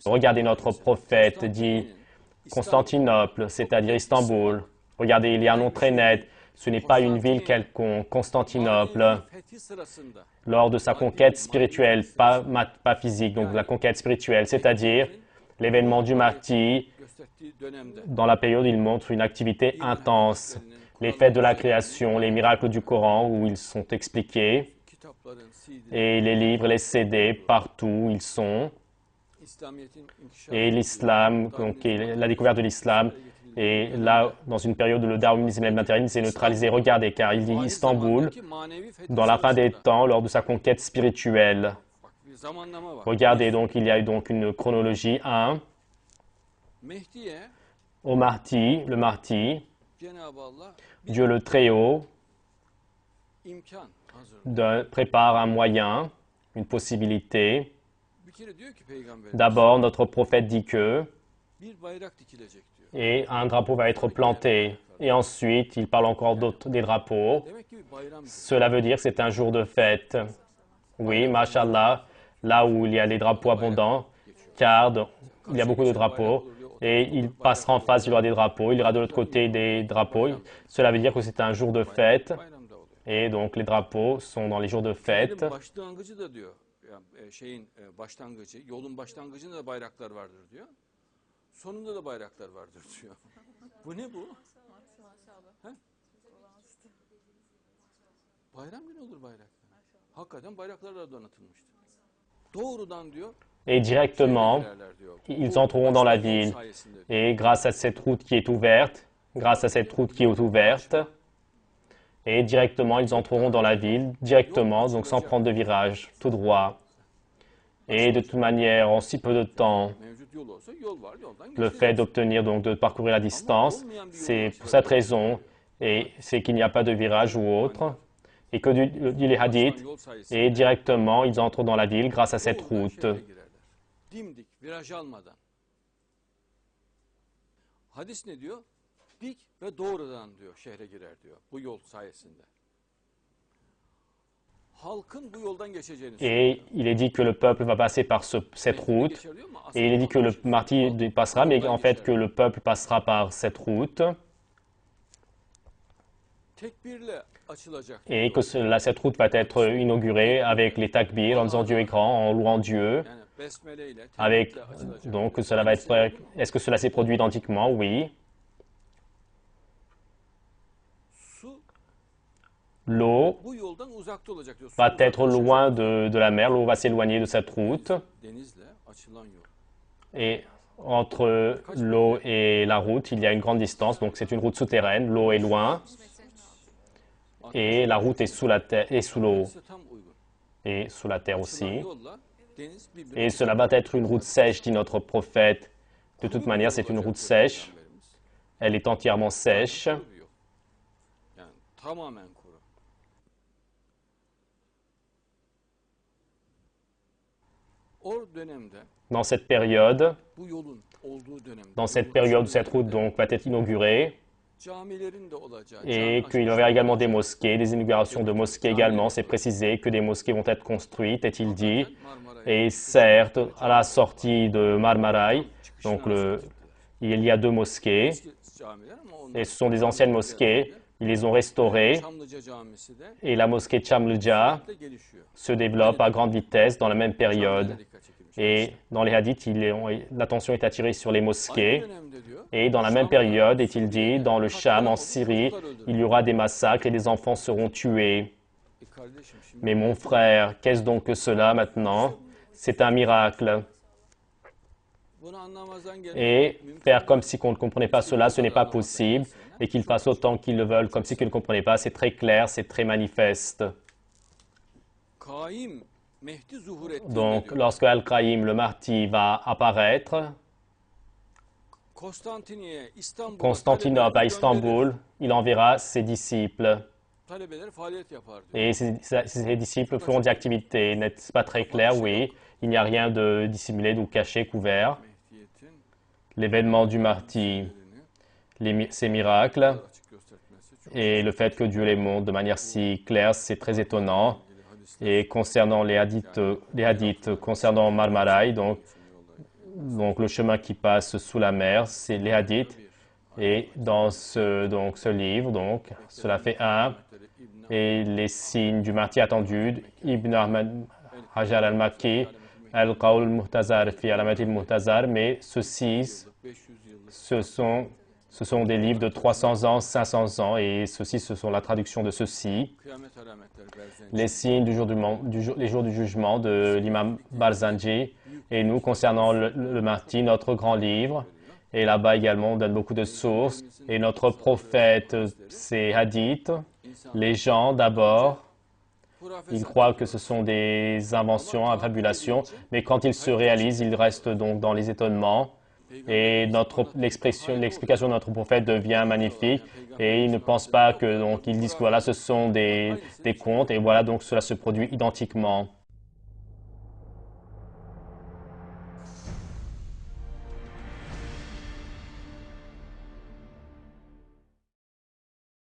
Regardez, notre prophète dit Constantinople, c'est-à-dire Istanbul. Regardez, il y a un nom très net. Ce n'est pas une ville quelconque, Constantinople. Lors de sa conquête spirituelle, pas physique, donc la conquête spirituelle, c'est-à-dire l'événement du Mahdi, dans la période où il montre une activité intense. Les faits de la création, les miracles du Coran où ils sont expliqués, et les livres, les CD, partout où ils sont, et l'islam, donc la découverte de l'islam, et là, dans une période où le darwinisme et le matérialisme est neutralisé, regardez, car il dit Istanbul, dans la fin des temps, lors de sa conquête spirituelle. Regardez, donc, il y a eu donc une chronologie 1. Au Mahdi, le Mahdi, Dieu le Très-Haut prépare un moyen, une possibilité. D'abord, notre prophète dit que et un drapeau va être planté. Et ensuite, il parle encore des drapeaux. Cela veut dire que c'est un jour de fête. Oui, mashallah, là où il y a les drapeaux abondants, car il y a beaucoup de drapeaux. Et il passera en face, il y aura des drapeaux. Il y aura de l'autre côté des drapeaux. Cela veut dire que c'est un jour de fête. Et donc, les drapeaux sont dans les jours de fête. Sonunda da bayraklar vardır diyor. Bu ne bu? He? Bayram günü olur bayraklar. Hakikaten bayraklarla donatılmıştır. Doğrudan diyor. Et directement, ils entreront dans la ville. Et grâce à cette route qui est ouverte, et directement, ils entreront dans la ville, directement, donc sans prendre de virage, tout droit. Et de toute manière, en si peu de temps, le fait d'obtenir, donc de parcourir la distance, c'est pour cette raison, et c'est qu'il n'y a pas de virage ou autre, et que dit les hadiths, et directement, ils entrent dans la ville grâce à cette route. Hadis ne diyor? Dik ve doğrudan diyor şehre girer diyor bu yol sayesinde. Et il est dit que le peuple va passer par cette route. Et il est dit que le Mahdi passera, mais en fait que le peuple passera par cette route. Et que cette route va être inaugurée avec les takbir, en disant Dieu est grand, en louant Dieu. Donc cela va être... Est-ce que cela s'est produit identiquement? Oui. L'eau va être loin de la mer, l'eau va s'éloigner de cette route. Et entre l'eau et la route, il y a une grande distance, donc c'est une route souterraine, l'eau est loin, et la route est sous la terre, et sous l'eau, et sous la terre aussi. Et cela va être une route sèche, dit notre prophète. De toute manière, c'est une route sèche, elle est entièrement sèche. Dans cette période où cette route donc va être inaugurée, et qu'il y aura également des mosquées, des inaugurations de mosquées également, c'est précisé que des mosquées vont être construites, est-il dit, et certes, à la sortie de Marmaray, donc il y a 2 mosquées, et ce sont des anciennes mosquées, ils les ont restaurées, et la mosquée Chamlja se développe à grande vitesse dans la même période. Et dans les hadiths, l'attention est attirée sur les mosquées. Et dans la même période, est-il dit, dans le Cham, en Syrie, il y aura des massacres et des enfants seront tués. Mais mon frère, qu'est-ce donc que cela maintenant? C'est un miracle. Et faire comme si on ne comprenait pas cela, ce n'est pas possible. Et qu'ils fassent autant qu'ils le veulent, comme si ils ne comprenaient pas, c'est très clair, c'est très manifeste. Donc, lorsque Al-Qaïm, le Mahdi, va apparaître, Constantinople à Istanbul, il enverra ses disciples. Et ces disciples feront des activités. N'est-ce pas très clair? Oui. Il n'y a rien de dissimulé, de caché, couvert. L'événement du Mahdi, ces miracles, et le fait que Dieu les montre de manière si claire, c'est très étonnant. Et concernant les hadiths concernant Marmaray, donc donc le chemin qui passe sous la mer, c'est les hadiths. Et dans ce livre, donc, cela fait un. Et les signes du martyr attendu, Ibn Ahmad Hajar al-Makki, Al-Qawl al-Muhtazar fi Alamat al-Muhtazar, mais ceux-ci, ce sont des livres de 300 ans, 500 ans, et ceux-ci, ce sont la traduction de ceux-ci. Les signes les jours du jugement de l'imam Barzanji, et nous, concernant le Mahdi, notre grand livre, et là-bas également, on donne beaucoup de sources, et notre prophète, c'est hadith. Les gens, d'abord, ils croient que ce sont des inventions, infabulations, mais quand ils se réalisent, ils restent donc dans les étonnements. Et l'explication de notre prophète devient magnifique. Et ils ne pensent pas que, donc, ils disent que voilà, ce sont des contes. Et voilà, donc cela se produit identiquement.